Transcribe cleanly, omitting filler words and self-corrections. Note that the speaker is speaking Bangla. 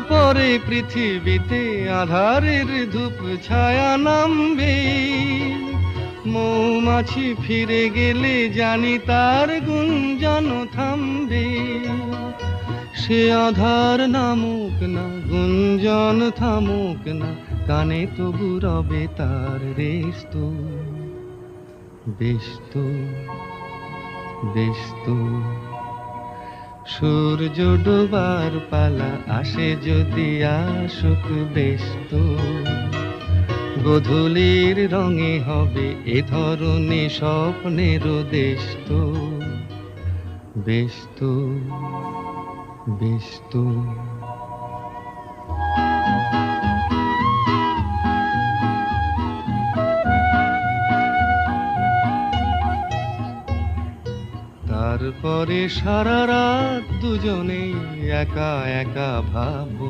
তারপরে পৃথিবীতে আধারের ধূপ ছায়া নামবে। মৌমাছি ফিরে গেলে জানি তার গুঞ্জন থামবে। সে আধার নামুক না, গুঞ্জন থামুক না, কানে তবু রবে তার রেস্তু। বেস্তু বেস্তু সূর্য ডোবার পালা আসে যদি আসুক বেস্তু। গোধূলির রঙে হবে এ ধরনী স্বপ্নের দেশ তো। বেস্তু বেস্তু তারপরে সারা রাত দুজনেই একা একা ভাববো।